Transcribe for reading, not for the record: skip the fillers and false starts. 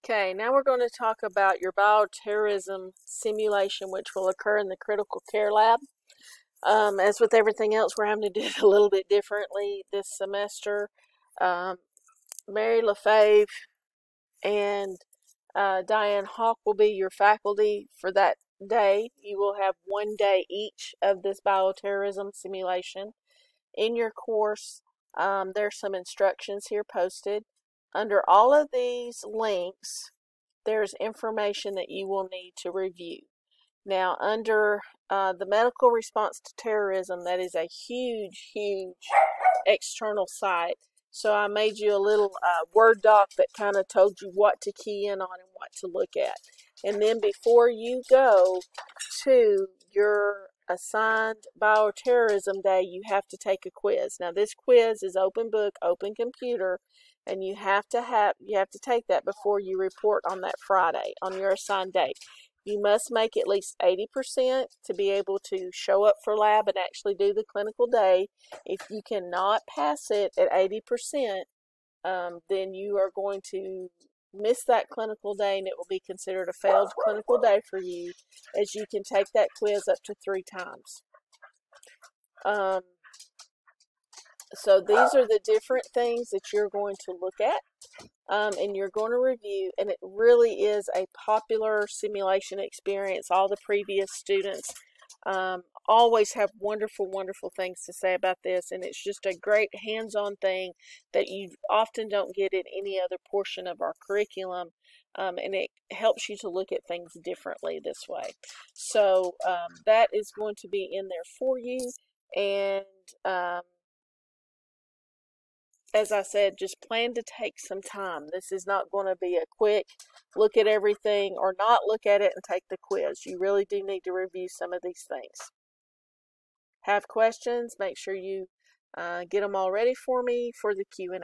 Okay, now we're going to talk about your bioterrorism simulation, which will occur in the critical care lab. As with everything else, we're having to do it a little bit differently this semester. Mary LaFave and Diane Hawk will be your faculty for that day. You will have 1 day each of this bioterrorism simulation. In your course, there's some instructions here posted. Under all of these links, there's information that you will need to review. Now, under the medical response to terrorism, that is a huge, huge external site. So I made you a little Word doc that kind of told you what to key in on and what to look at. And then before you go to your assigned bioterrorism day, you have to take a quiz. Now, this quiz is open book, open computer, and you have to take that before you report on that Friday on your assigned date. You must make at least 80% to be able to show up for lab and actually do the clinical day. If you cannot pass it at 80%, then you are going to miss that clinical day, and it will be considered a failed clinical day for you, as you can take that quiz up to 3 times. So these are the different things that you're going to look at. And you're going to review, and it really is a popular simulation experience. All the previous students always have wonderful, wonderful things to say about this, and it's just a great hands-on thing that you often don't get in any other portion of our curriculum, and it helps you to look at things differently this way. So that is going to be in there for you, and as I said, just plan to take some time. This is not going to be a quick look at everything or not look at it and take the quiz. You really do need to review some of these things. Have questions? Make sure you get them all ready for me for the Q&A.